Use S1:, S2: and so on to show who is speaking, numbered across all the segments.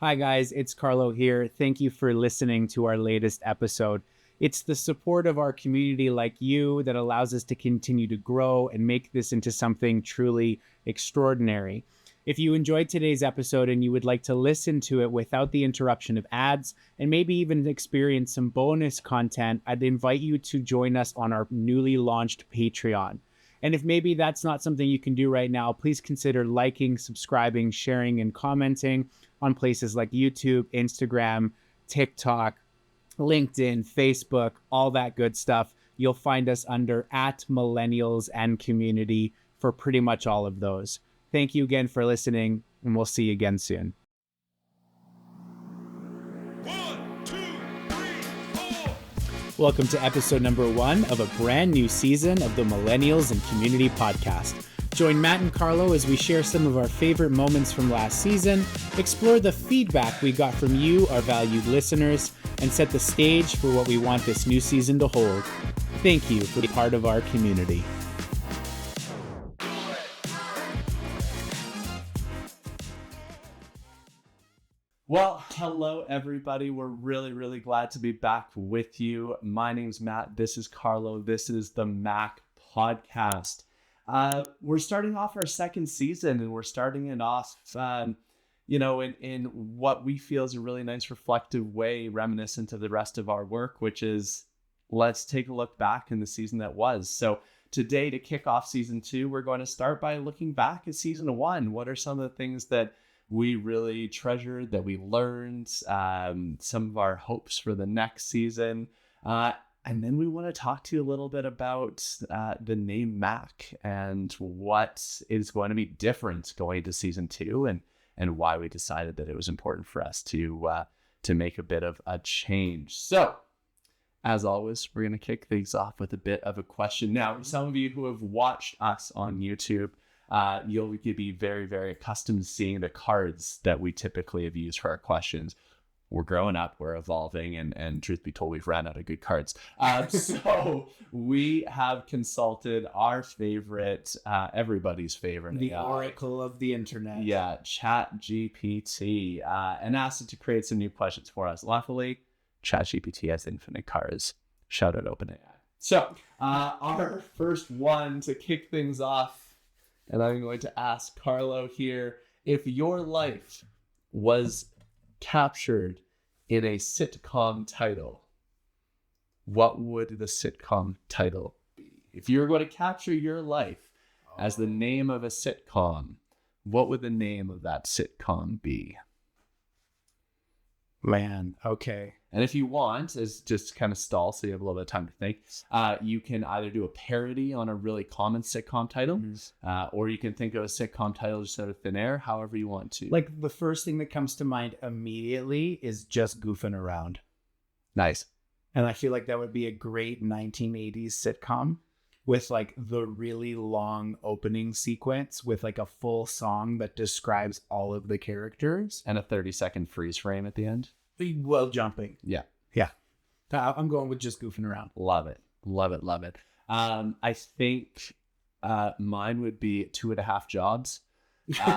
S1: Hi guys, it's Carlo here. Thank you for listening to our latest episode. It's the support of our community like you that allows us to continue to grow and make this into something truly extraordinary. If you enjoyed today's episode and you would like to listen to it without the interruption of ads and maybe even experience some bonus content, I'd invite you to join us on our newly launched Patreon. And if maybe that's not something you can do right now, please consider liking, subscribing, sharing, and commenting on places like YouTube, Instagram, TikTok, LinkedIn, Facebook, all that good stuff. You'll find us under @Millennials and Community for pretty much all of those. Thank you again for listening, and we'll see you again soon.
S2: 1, 2, 3, 4.
S1: Welcome to episode number 1 of a brand new season of the Millennials and Community podcast. Join Matt and Carlo as we share some of our favorite moments from last season, explore the feedback we got from you, our valued listeners, and set the stage for what we want this new season to hold. Thank you for being part of our community.
S3: Well, hello everybody. We're really glad to be back with you. My name's Matt. This is Carlo. This is the M.A.C podcast. We're starting off our second season, and we're starting it off, in what we feel is a really nice reflective way, reminiscent of the rest of our work, which is let's take a look back in the season that was. So today, to kick off season 2, we're going to start by looking back at season 1. What are some of the things that we really treasured, that we learned, some of our hopes for the next season. And then we want to talk to you a little bit about the name M.A.C and what is going to be different going into season 2 and why we decided that it was important for us to make a bit of a change. So, as always, we're going to kick things off with a bit of a question. Now, some of you who have watched us on YouTube, you'll be very accustomed to seeing the cards that we typically have used for our questions. We're growing up, we're evolving, and truth be told, we've ran out of good cards. So we have consulted our favorite, everybody's favorite.
S1: The oracle of the internet.
S3: Yeah, ChatGPT, and asked it to create some new questions for us. Luckily, ChatGPT has infinite cards. Shout out OpenAI. So our first one to kick things off, and I'm going to ask Carlo here, if your life was captured in a sitcom title, what would the sitcom title be? If you were going to capture your life as the name of a sitcom, what would the name of that sitcom be?
S1: Man, okay.
S3: And if you want, is just kind of stall so you have a little bit of time to think, you can either do a parody on a really common sitcom title, or you can think of a sitcom title just out of thin air, however you want to.
S1: Like, the first thing that comes to mind immediately is Just Goofing Around.
S3: Nice.
S1: And I feel like that would be a great 1980s sitcom with like the really long opening sequence with like a full song that describes all of the characters.
S3: And a 30-second freeze frame at the end.
S1: Well, jumping.
S3: Yeah.
S1: I'm going with Just Goofing Around.
S3: Love it. I think mine would be 2.5 Jobs. One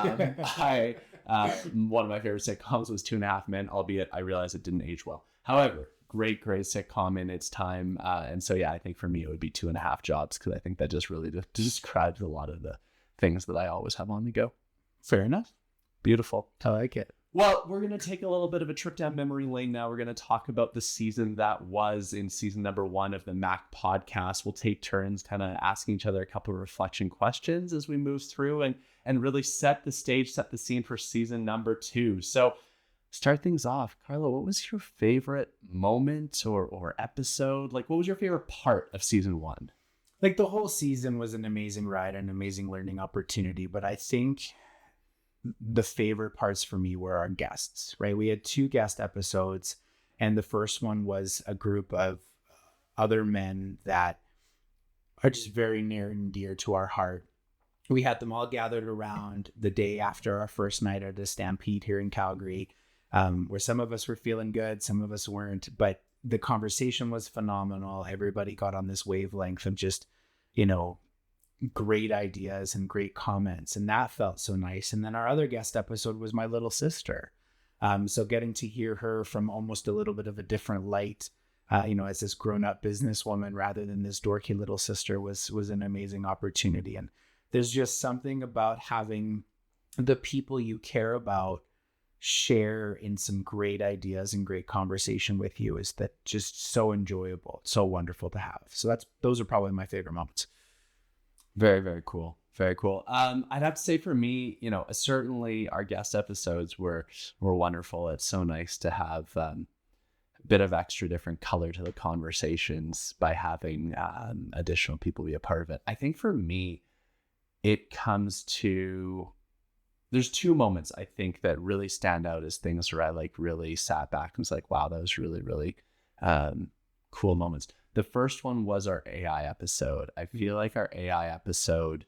S3: of my favorite sitcoms was 2.5 Men, albeit I realized it didn't age well. However, great sitcom in its time. And so, yeah, I think for me it would be 2.5 Jobs, because I think that just really describes a lot of the things that I always have on the go.
S1: Fair enough.
S3: Beautiful.
S1: I like it.
S3: Well, we're going to take a little bit of a trip down memory lane now. We're going to talk about the season that was in season number 1 of the M.A.C podcast. We'll take turns kind of asking each other a couple of reflection questions as we move through and really set the stage, set the scene for season number 2. So start things off. Carlo, what was your favorite moment or episode? Like, what was your favorite part of season 1?
S1: Like, the whole season was an amazing ride, an amazing learning opportunity. But I think the favorite parts for me were our guests, right? We had 2 guest episodes, and the first one was a group of other men that are just very near and dear to our heart. We had them all gathered around the day after our first night at the Stampede here in Calgary, where some of us were feeling good, some of us weren't, but the conversation was phenomenal. Everybody got on this wavelength of just, great ideas and great comments, and that felt so nice. And then our other guest episode was my little sister, So getting to hear her from almost a little bit of a different light, as this grown-up businesswoman rather than this dorky little sister was an amazing opportunity. And there's just something about having the people you care about share in some great ideas and great conversation with you is that just so enjoyable, so wonderful to have. So those are probably my favorite moments.
S3: Very, very cool. Very cool. I'd have to say for me, certainly our guest episodes were wonderful. It's so nice to have a bit of extra different color to the conversations by having additional people be a part of it. I think for me, it comes to, there's two moments I think that really stand out as things where I like really sat back and was like, wow, that was really, really cool moments. The first one was our AI episode. I feel like our AI episode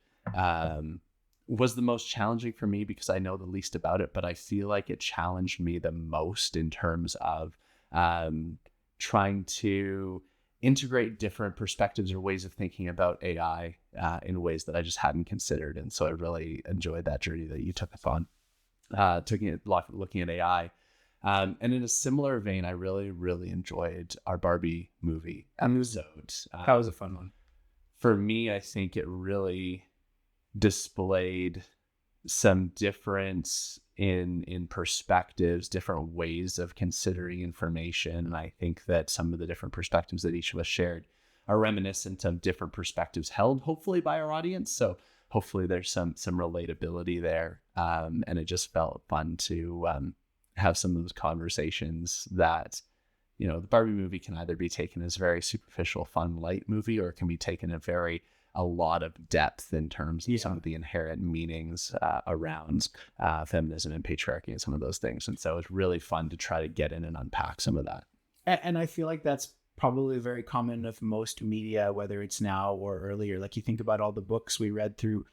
S3: was the most challenging for me because I know the least about it, but I feel like it challenged me the most in terms of trying to integrate different perspectives or ways of thinking about AI in ways that I just hadn't considered. And so I really enjoyed that journey that you took us on, looking at AI. And in a similar vein, I really, really enjoyed our Barbie movie episode.
S1: That was a fun one.
S3: For me, I think it really displayed some difference in perspectives, different ways of considering information. And I think that some of the different perspectives that each of us shared are reminiscent of different perspectives held, hopefully, by our audience. So hopefully there's some relatability there. And it just felt fun to have some of those conversations that, the Barbie movie can either be taken as a very superficial, fun, light movie, or it can be taken a lot of depth in terms of some of the inherent meanings around feminism and patriarchy and some of those things. And so it's really fun to try to get in and unpack some of that.
S1: And I feel like that's probably very common of most media, whether it's now or earlier. Like you think about all the books we read through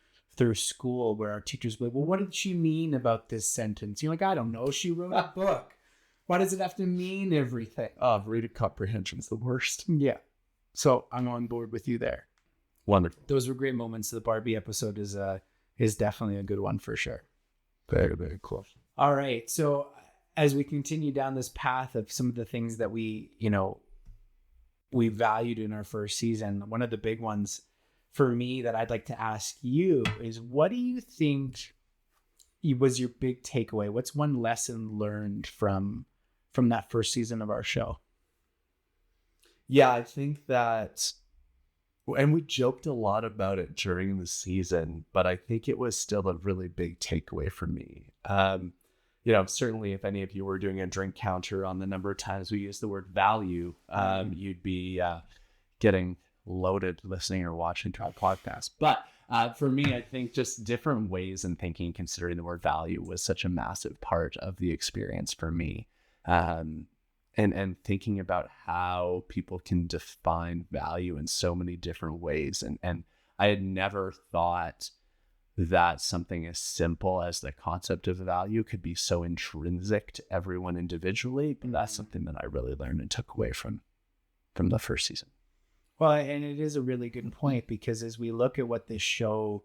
S1: school where our teachers were like, well, what did she mean about this sentence? You're like, I don't know. She wrote a book. Why does it have to mean everything?
S3: Reading comprehension's the worst.
S1: Yeah. So I'm on board with you there.
S3: Wonderful.
S1: Those were great moments. The Barbie episode is definitely a good one for sure.
S3: Very, very cool.
S1: All right. So as we continue down this path of some of the things that we valued in our first season, one of the big ones for me that I'd like to ask you is, what do you think was your big takeaway? What's one lesson learned from that first season of our show?
S3: Yeah, I think that, and we joked a lot about it during the season, but I think it was still a really big takeaway for me. Certainly if any of you were doing a drink counter on the number of times we use the word value, you'd be getting loaded listening or watching to our podcast. But for me, I think just different ways in thinking, considering the word value was such a massive part of the experience for me. And thinking about how people can define value in so many different ways. And I had never thought that something as simple as the concept of value could be so intrinsic to everyone individually. But that's something that I really learned and took away from the first season.
S1: Well, and it is a really good point, because as we look at what this show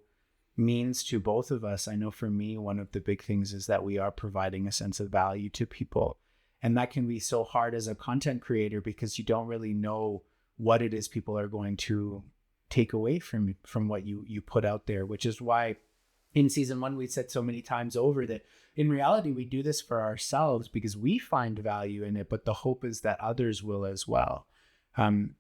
S1: means to both of us, I know for me, one of the big things is that we are providing a sense of value to people. And that can be so hard as a content creator, because you don't really know what it is people are going to take away from what you put out there, which is why in season 1, we said so many times over that in reality, we do this for ourselves because we find value in it, but the hope is that others will as well.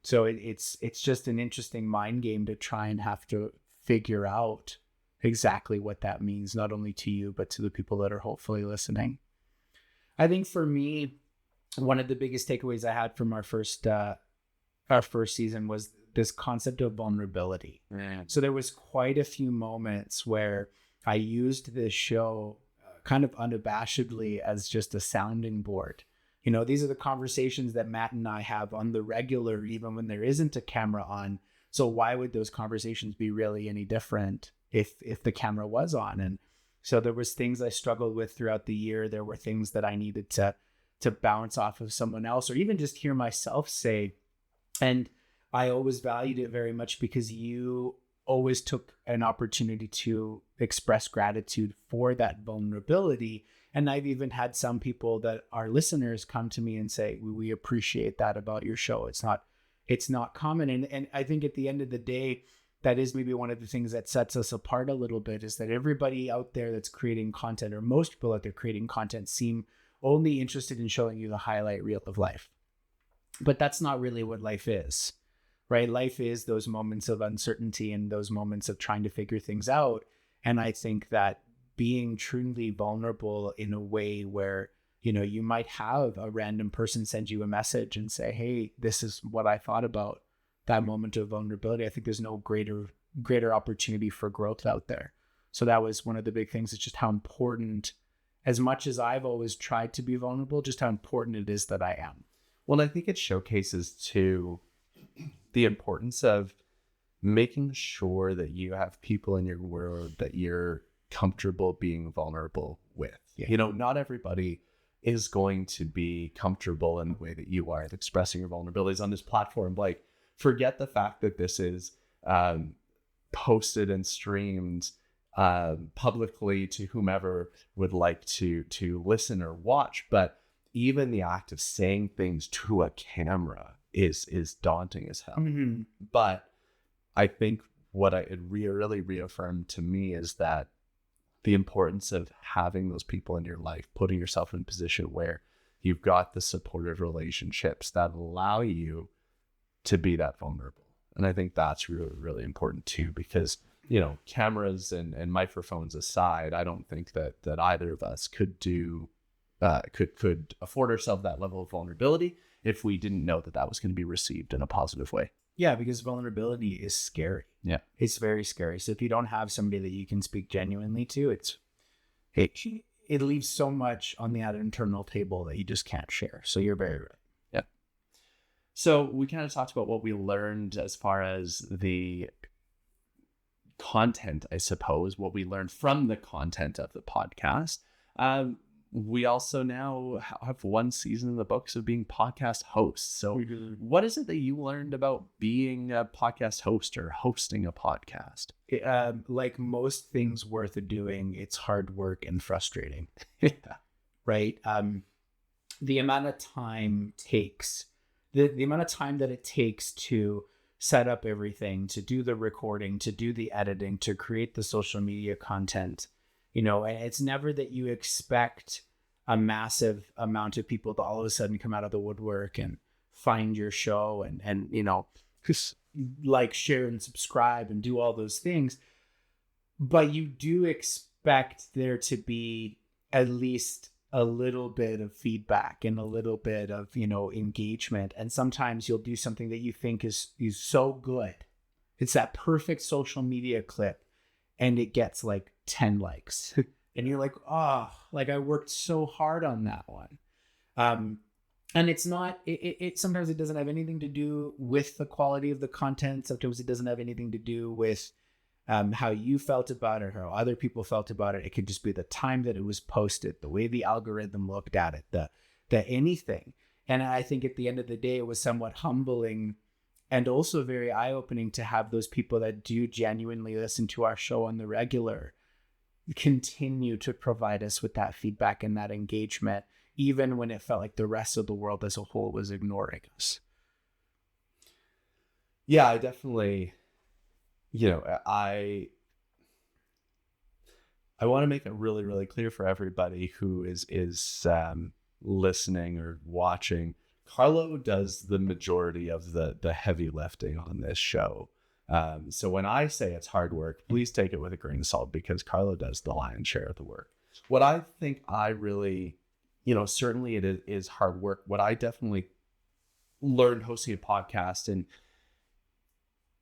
S1: So it's just an interesting mind game to try and have to figure out exactly what that means, not only to you, but to the people that are hopefully listening. I think for me, one of the biggest takeaways I had from our first season was this concept of vulnerability. So there was quite a few moments where I used this show kind of unabashedly as just a sounding board. These are the conversations that Matt and I have on the regular, even when there isn't a camera on. So why would those conversations be really any different if the camera was on? And so there was things I struggled with throughout the year. There were things that I needed to bounce off of someone else, or even just hear myself say. And I always valued it very much because you always took an opportunity to express gratitude for that vulnerability And I've even had some people that are listeners come to me and say, we appreciate that about your show. It's not common. And I think at the end of the day, that is maybe one of the things that sets us apart a little bit, is that everybody out there that's creating content, or most people out there creating content, seem only interested in showing you the highlight reel of life. But that's not really what life is, right? Life is those moments of uncertainty and those moments of trying to figure things out. And I think that being truly vulnerable in a way where, you might have a random person send you a message and say, hey, this is what I thought about that moment of vulnerability. I think there's no greater opportunity for growth out there. So that was one of the big things. It's just how important, as much as I've always tried to be vulnerable, just how important it is that I am.
S3: Well, I think it showcases too the importance of making sure that you have people in your world that you're comfortable being vulnerable with.
S1: Yeah.
S3: Not everybody is going to be comfortable in the way that you are expressing your vulnerabilities on this platform. Like, forget the fact that this is posted and streamed publicly to whomever would like to listen or watch. But even the act of saying things to a camera is daunting as hell.
S1: Mm-hmm.
S3: But I think what it really reaffirmed to me is that the importance of having those people in your life, putting yourself in a position where you've got the supportive relationships that allow you to be that vulnerable. And I think that's really, really important too, because, cameras and microphones aside, I don't think that either of us could afford ourselves that level of vulnerability if we didn't know that was going to be received in a positive way.
S1: Yeah, because vulnerability is scary.
S3: Yeah.
S1: It's very scary. So if you don't have somebody that you can speak genuinely to, it leaves so much on the internal table that you just can't share. So you're very right.
S3: Yeah. So we kind of talked about what we learned as far as the content, I suppose, what we learned from the content of the podcast. We also now have one season in the books of being podcast hosts. So what is it that you learned about being a podcast host or hosting a podcast?
S1: Like most things worth doing, it's hard work and frustrating.
S3: Yeah.
S1: Right? The amount of time takes, the amount of time that it takes to set up everything, to do the recording, to do the editing, to create the social media content, and it's never that you expect a massive amount of people to all of a sudden come out of the woodwork and find your show and like, share and subscribe and do all those things. But you do expect there to be at least a little bit of feedback and a little bit of, engagement. And sometimes you'll do something that you think is so good. It's that perfect social media clip, and it gets like 10 likes. And you're like, oh, like I worked so hard on that one. And it's not, sometimes it doesn't have anything to do with the quality of the content. Sometimes it doesn't have anything to do with how you felt about it or how other people felt about it. It could just be the time that it was posted, the way the algorithm looked at it, the anything. And I think at the end of the day, it was somewhat humbling and also very eye-opening to have those people that do genuinely listen to our show on the regular continue to provide us with that feedback and that engagement, even when it felt like the rest of the world as a whole was ignoring us.
S3: Yeah, I definitely, I want to make it really, really clear for everybody who is listening or watching. Carlo does the majority of the heavy lifting on this show. So when I say it's hard work, please take it with a grain of salt, because Carlo does the lion's share of the work. What I think I really, certainly it is hard work. What I definitely learned hosting a podcast, and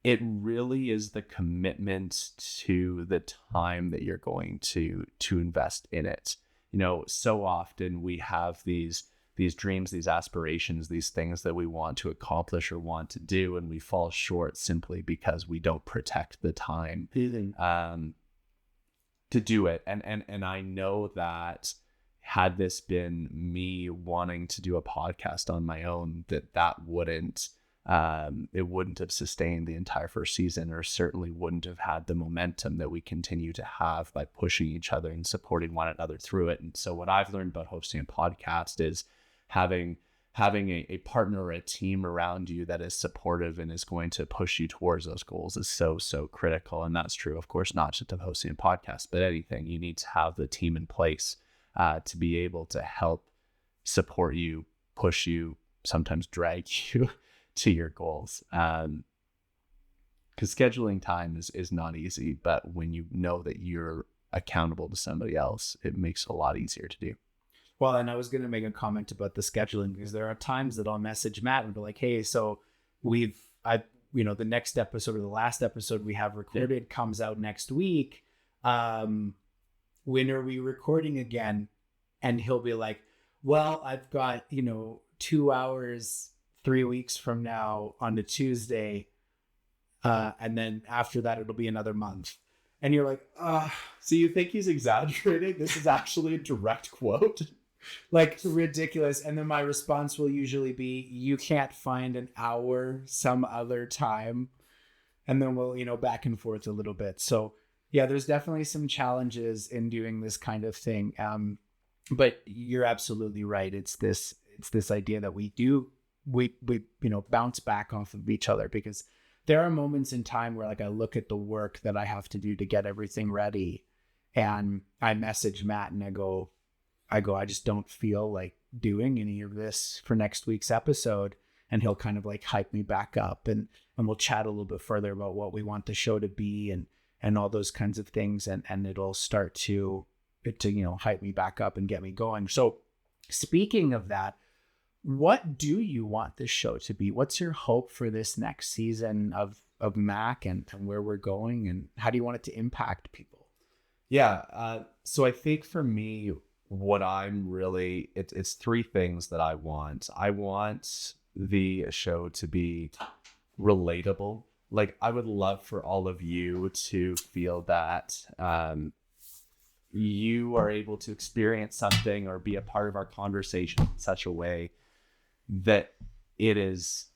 S3: it really is the commitment to the time that you're going to invest in it. So often we have these dreams, these aspirations, these things that we want to accomplish or want to do, and we fall short simply because we don't protect the time to do it. And I know that had this been me wanting to do a podcast on my own, that wouldn't it wouldn't have sustained the entire first season, or certainly wouldn't have had the momentum that we continue to have by pushing each other and supporting one another through it. And so what I've learned about hosting a podcast is having a partner or a team around you that is supportive and is going to push you towards those goals is so critical. And that's true, of course, not just of hosting a podcast, but anything. You need to have the team in place to be able to help support you, push you, sometimes drag you to your goals. Because scheduling time is not easy, but when you know that you're accountable to somebody else, it makes it a lot easier to do.
S1: Well, and I was going to make a comment about the scheduling, because there are times that I'll message Matt and be like, hey, so the next episode or the last episode we have recorded comes out next week. When are we recording again? And he'll be like, well, I've got, 2 hours, 3 weeks from now on a Tuesday. And then after that, it'll be another month. And you're like,
S3: so you think he's exaggerating? This is actually a direct quote.
S1: Like, ridiculous. And then my response will usually be, you can't find an hour some other time. And then we'll, back and forth a little bit. So yeah, there's definitely some challenges in doing this kind of thing. But you're absolutely right. It's this idea that we bounce back off of each other, because there are moments in time where, like, I look at the work that I have to do to get everything ready, and I message Matt and I go, I just don't feel like doing any of this for next week's episode. And he'll kind of like hype me back up, and we'll chat a little bit further about what we want the show to be and all those kinds of things. And it'll start to hype me back up and get me going. So speaking of that, what do you want this show to be? What's your hope for this next season of M.A.C and where we're going, and how do you want it to impact people?
S3: Yeah. So I think for me, what I'm really, it's three things that I want. I want the show to be relatable. Like, I would love for all of you to feel that you are able to experience something or be a part of our conversation in such a way that it is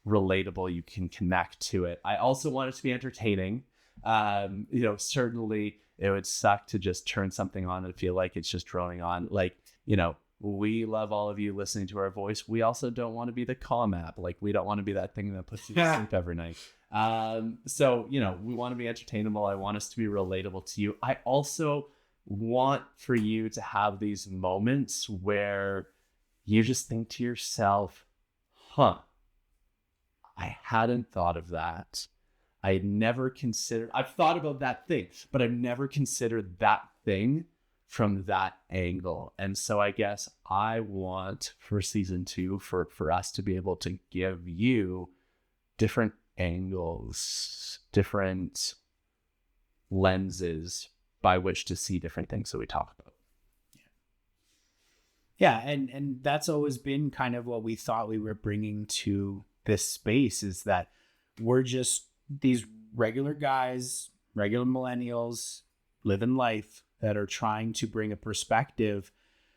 S3: relatable. You can connect to it. I also want it to be entertaining. Certainly it would suck to just turn something on and feel like it's just droning on. Like, we love all of you listening to our voice. We also don't want to be the calm app. Like, we don't want to be that thing that puts you to sleep every night. So, we want to be entertainable. I want us to be relatable to you. I also want for you to have these moments where you just think to yourself, I hadn't thought of that. I've thought about that thing, but I've never considered that thing from that angle. And so I guess I want for season 2 for us to be able to give you different angles, different lenses by which to see different things that we talk about.
S1: Yeah, and that's always been kind of what we thought we were bringing to this space, is that we're just these regular guys, regular millennials living life that are trying to bring a perspective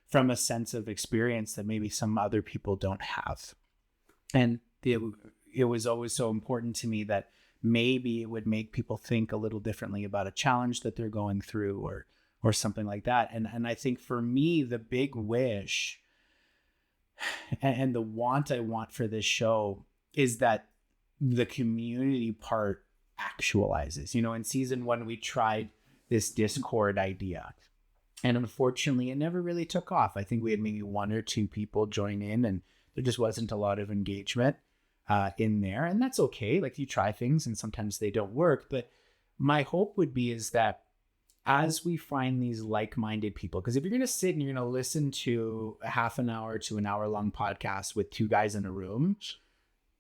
S1: from a sense of experience that maybe some other people don't have. And it was always so important to me that maybe it would make people think a little differently about a challenge that they're going through or something like that. And I think for me, the big wish and the want I want for this show is that the community part actualizes. In season 1, we tried this Discord idea, and unfortunately it never really took off. I think we had maybe 1 or 2 people join in, and there just wasn't a lot of engagement in there. And that's okay. Like, you try things and sometimes they don't work. But my hope would be is that as we find these like-minded people, because if you're going to sit and you're going to listen to a half an hour to an hour long podcast with 2 guys in a room,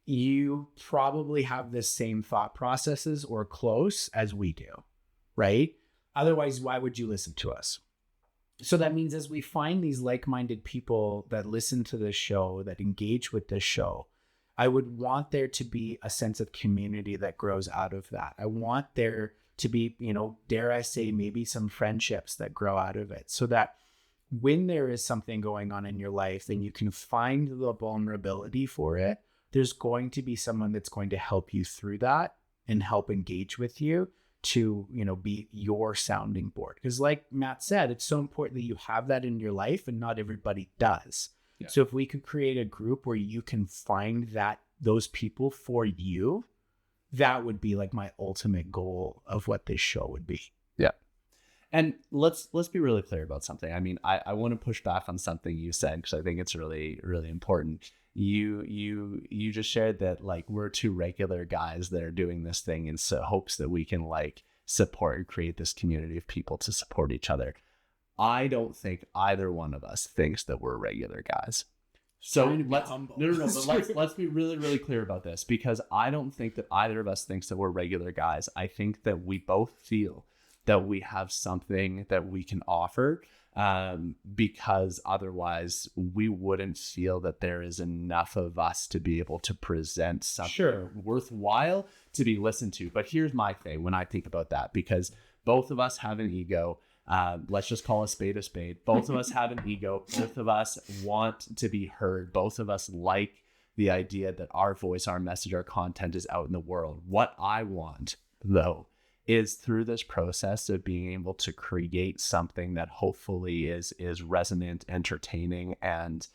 S1: you probably have the same thought processes or close as we do, right? Otherwise, why would you listen to us? So that means as we find these like-minded people that listen to this show, that engage with this show, I would want there to be a sense of community that grows out of that. I want there to be, dare I say, maybe some friendships that grow out of it, so that when there is something going on in your life, then you can find the vulnerability for it. there's going to be someone that's going to help you through that and help engage with you to, be your sounding board. Because like Matt said, it's so important that you have that in your life, and not everybody does.
S3: Yeah.
S1: So if we could create a group where you can find those people for you, that would be like my ultimate goal of what this show would be.
S3: Yeah. And let's be really clear about something. I mean, I want to push back on something you said, because I think it's really, really important. You just shared that like we're two regular guys that are doing this thing in hopes that we can like support and create this community of people to support each other. I don't think either one of us thinks that we're regular guys. So let's be really, really clear about this, because I don't think that either of us thinks that we're regular guys. I think that we both feel that we have something that we can offer, because otherwise we wouldn't feel that there is enough of us to be able to present something worthwhile to be listened to. But here's my thing when I think about that, because both of us have an ego. Let's just call a spade a spade. Both of us have an ego. Both of us want to be heard. Both of us like the idea that our voice, our message, our content is out in the world. What I want, though, is through this process of being able to create something that hopefully is resonant, entertaining, and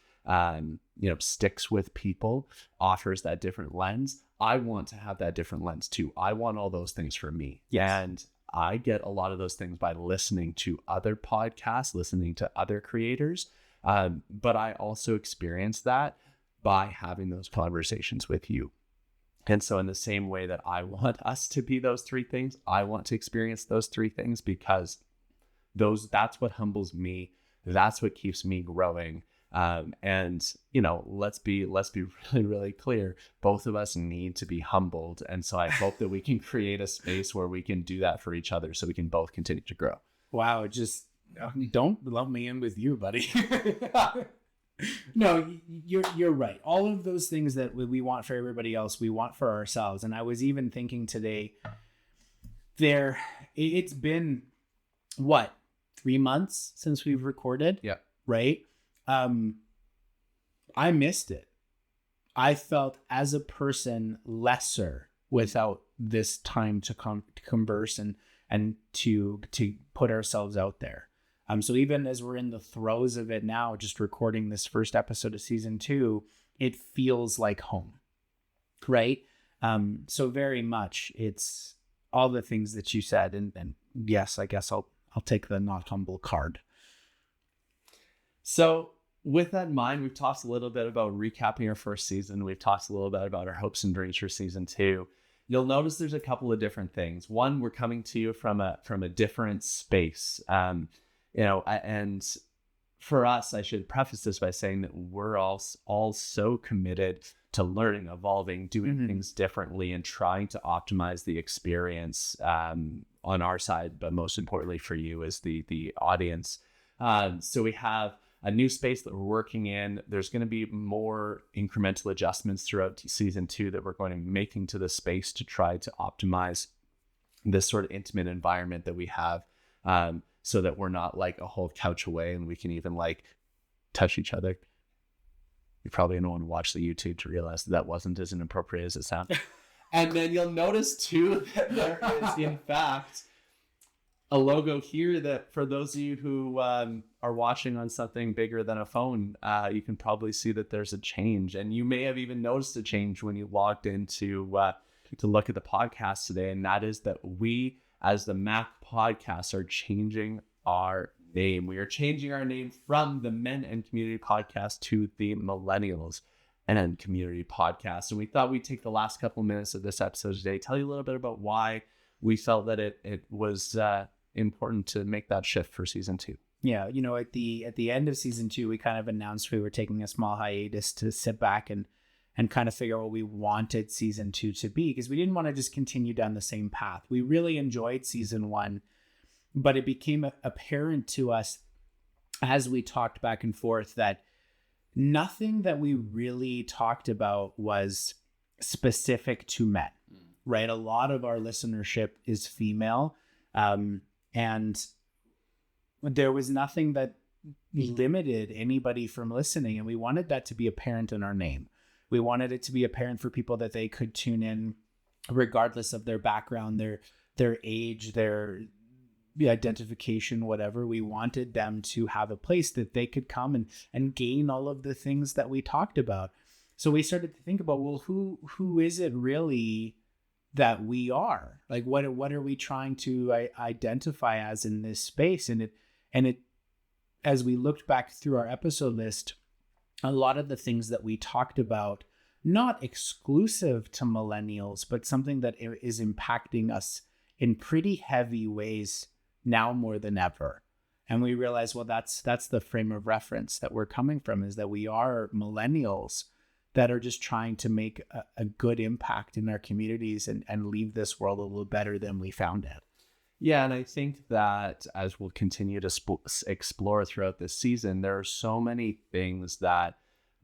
S3: sticks with people, offers that different lens. I want to have that different lens too. I want all those things for me.
S1: Yes.
S3: And I get a lot of those things by listening to other podcasts, listening to other creators. But I also experience that by having those conversations with you. And so in the same way that I want us to be those three things, I want to experience those three things, because that's what humbles me. That's what keeps me growing. And let's be really, really clear. Both of us need to be humbled. And so I hope that we can create a space where we can do that for each other, so we can both continue to grow.
S1: Wow. Just don't lump me in with you, buddy. No, you're right. All of those things that we want for everybody else, we want for ourselves. And I was even thinking today, it's been 3 months since we've recorded?
S3: Yeah.
S1: Right? I missed it. I felt as a person lesser without this time to converse and to put ourselves out there. So even as we're in the throes of it now, just recording this first episode of season 2, it feels like home, right? So very much it's all the things that you said, and yes, I guess I'll take the not humble card.
S3: So with that in mind, we've talked a little bit about recapping our first season. We've talked a little bit about our hopes and dreams for season 2. You'll notice there's a couple of different things. One, we're coming to you from a different space. And for us, I should preface this by saying that we're all so committed to learning, evolving, doing things differently, and trying to optimize the experience on our side, but most importantly for you as the audience. So we have a new space that we're working in. There's going to be more incremental adjustments throughout season 2 that we're going to be making to the space to try to optimize this sort of intimate environment that we have, so that we're not like a whole couch away and we can even like touch each other. You probably don't want to watch the YouTube to realize that wasn't as inappropriate as it sounded. And then you'll notice too that there is in fact a logo here that for those of you who are watching on something bigger than a phone, you can probably see that there's a change. And you may have even noticed a change when you logged into to look at the podcast today. And that is that we, as the M.A.C podcast, are changing our name. We are changing our name from the Men and Community Podcast to the Millennials and Community Podcast. And we thought we'd take the last couple minutes of this episode today, tell you a little bit about why we felt that it was important to make that shift for season 2.
S1: Yeah, at the end of season 2, we kind of announced we were taking a small hiatus to sit back and kind of figure out what we wanted season 2 to be, because we didn't want to just continue down the same path. We really enjoyed season 1, but it became apparent to us as we talked back and forth that nothing that we really talked about was specific to men, right? A lot of our listenership is female, and there was nothing that limited anybody from listening, and we wanted that to be apparent in our name. We wanted it to be apparent for people that they could tune in regardless of their background, their age, their identification, whatever. We wanted them to have a place that they could come and gain all of the things that we talked about. So we started to think about, well, who is it really that we are? Like, what are we trying to identify as in this space? And it as we looked back through our episode list, a lot of the things that we talked about, not exclusive to millennials, but something that is impacting us in pretty heavy ways now more than ever. And we realized, well, that's the frame of reference that we're coming from, is that we are millennials that are just trying to make a good impact in our communities and leave this world a little better than we found it.
S3: Yeah, and I think that as we'll continue to explore throughout this season, there are so many things that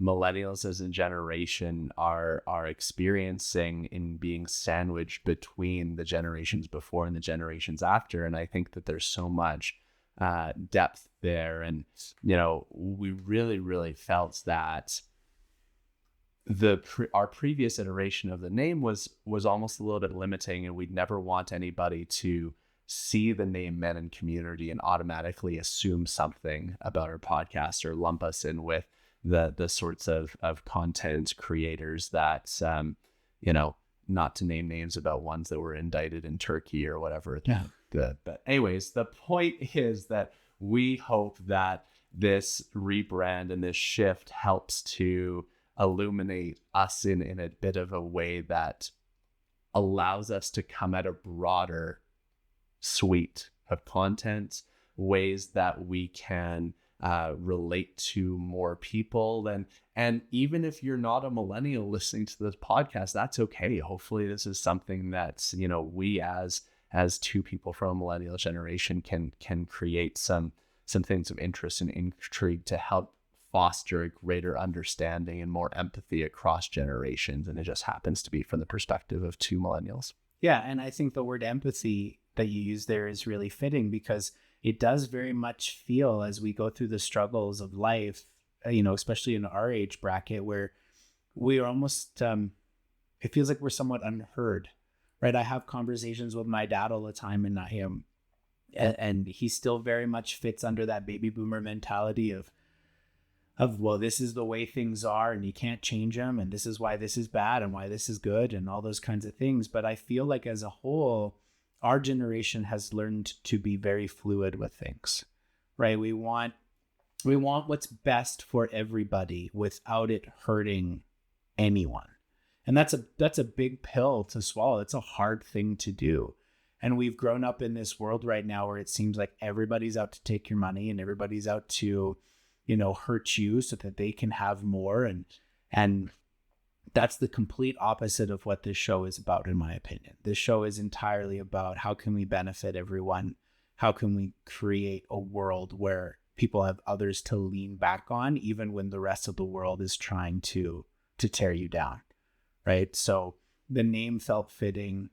S3: millennials as a generation are experiencing in being sandwiched between the generations before and the generations after. And I think that there's so much depth there. And, we really, really felt that our previous iteration of the name was almost a little bit limiting, and we'd never want anybody to see the name Men and Community and automatically assume something about our podcast or lump us in with the sorts of content creators that, not to name names about ones that were indicted in Turkey or whatever.
S1: Yeah.
S3: But anyways, the point is that we hope that this rebrand and this shift helps to illuminate us in a bit of a way that allows us to come at a broader suite of content, ways that we can relate to more people. And even if you're not a millennial listening to this podcast, that's okay. Hopefully this is something that, we as two people from a millennial generation can create some things of interest and intrigue to help foster a greater understanding and more empathy across generations. And it just happens to be from the perspective of two millennials.
S1: Yeah. And I think the word empathy that you use there is really fitting, because it does very much feel, as we go through the struggles of life, especially in our age bracket, where we are almost, it feels like we're somewhat unheard, right? I have conversations with my dad all the time, and he still very much fits under that baby boomer mentality of, well, this is the way things are and you can't change them, and this is why this is bad and why this is good and all those kinds of things. But I feel like as a whole, our generation has learned to be very fluid with things, right? We want what's best for everybody without it hurting anyone. And that's a big pill to swallow. It's a hard thing to do. And we've grown up in this world right now where it seems like everybody's out to take your money and everybody's out to, hurt you so that they can have more. And that's the complete opposite of what this show is about, in my opinion. This show is entirely about how can we benefit everyone? How can we create a world where people have others to lean back on, even when the rest of the world is trying to tear you down, right? So the name felt fitting.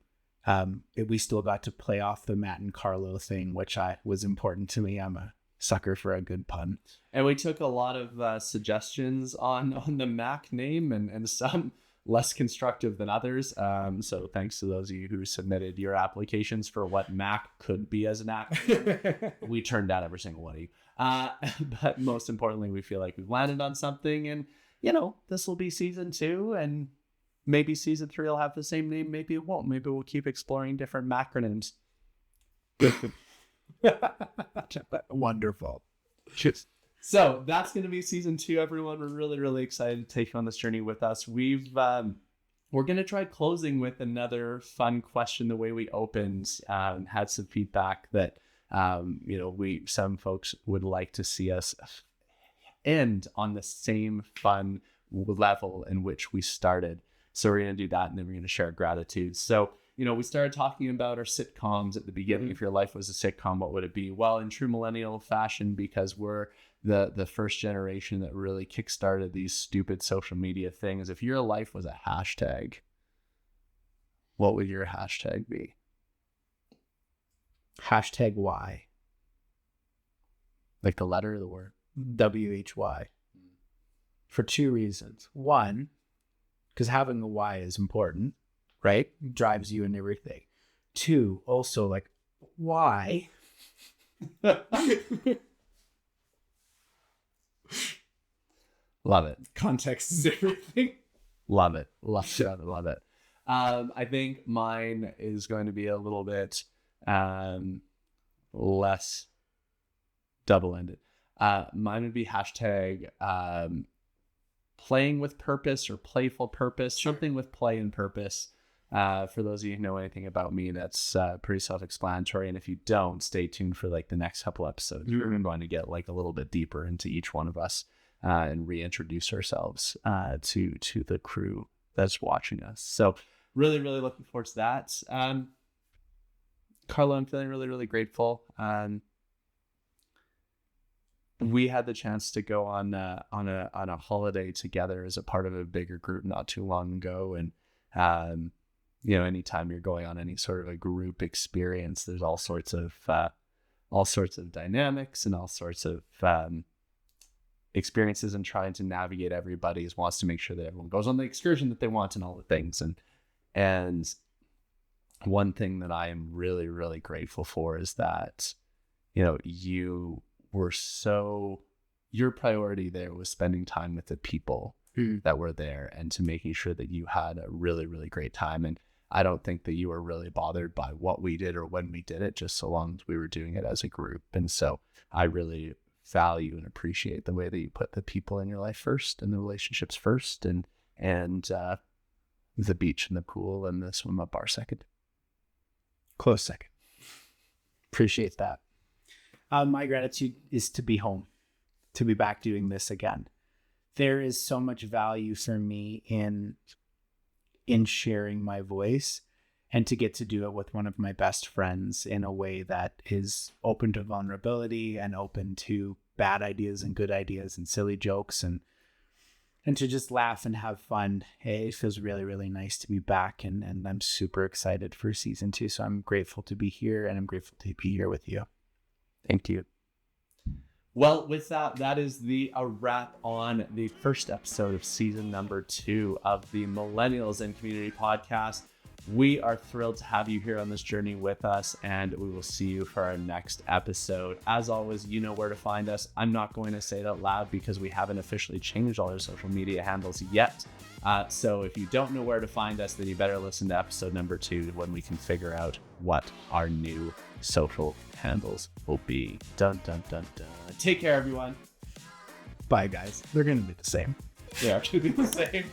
S1: We still got to play off the Matt and Carlo thing, which was important to me. I'm a sucker for a good pun.
S3: And we took a lot of suggestions on the M.A.C name, and some less constructive than others. So thanks to those of you who submitted your applications for what M.A.C could be as an acronym. We turned down every single one of you. But most importantly, we feel like we've landed on something, and this will be season 2, and maybe season 3 will have the same name. Maybe it won't. Maybe we'll keep exploring different macronyms.
S1: Wonderful.
S3: So that's going to be season 2, everyone. We're really, really excited to take you on this journey with us. We're going to try closing with another fun question. The way we opened, had some feedback that, some folks would like to see us end on the same fun level in which we started. So we're going to do that, and then we're going to share gratitude. So, we started talking about our sitcoms at the beginning. If your life was a sitcom, what would it be? Well, in true millennial fashion, because we're the first generation that really kickstarted these stupid social media things. If your life was a hashtag, what would your hashtag be?
S1: Hashtag Y.
S3: Like the letter or the word?
S1: WHY. For 2 reasons. One, because having a why is important, right? Drives you in everything. 2, also like, why?
S3: Love it.
S1: Context is everything.
S3: Love it. Love it. I think mine is going to be a little bit less double-ended. Mine would be hashtag playing with purpose or playful purpose, something with play and purpose. For those of you who know anything about me, that's pretty self-explanatory. And if you don't, stay tuned for like the next couple episodes. We're going to get like a little bit deeper into each one of us and reintroduce ourselves to the crew that's watching us. So really, really looking forward to that. Carlo, I'm feeling really, really grateful. We had the chance to go on a holiday together as a part of a bigger group not too long ago, and anytime you're going on any sort of a group experience, there's all sorts of dynamics and all sorts of experiences, and trying to navigate everybody wants to make sure that everyone goes on the excursion that they want and all the things. And one thing that I am really, really grateful for is that, you were your priority there was spending time with the people that were there, and to making sure that you had a really, really great time. And I don't think that you were really bothered by what we did or when we did it, just so long as we were doing it as a group. And so I really value and appreciate the way that you put the people in your life first and the relationships first, and the beach and the pool and the swim up bar second.
S1: Close second. Appreciate that. My gratitude is to be home, to be back doing this again. There is so much value for me in sharing my voice, and to get to do it with one of my best friends in a way that is open to vulnerability and open to bad ideas and good ideas and silly jokes, and to just laugh and have fun. It feels really, really nice to be back, and I'm super excited for season 2. So I'm grateful to be here, and I'm grateful to be here with you.
S3: Thank you. Well, with that is a wrap on the first episode of season number 2 of the Millennials in Community podcast. We are thrilled to have you here on this journey with us, and we will see you for our next episode. As always, you know where to find us. I'm not going to say it out loud because we haven't officially changed all our social media handles yet. So if you don't know where to find us, then you better listen to episode number 2 when we can figure out what our new social handles will be. Dun, dun, dun, dun. Take care, everyone.
S1: Bye, guys. They're going to be the same.
S3: They are going to be the same.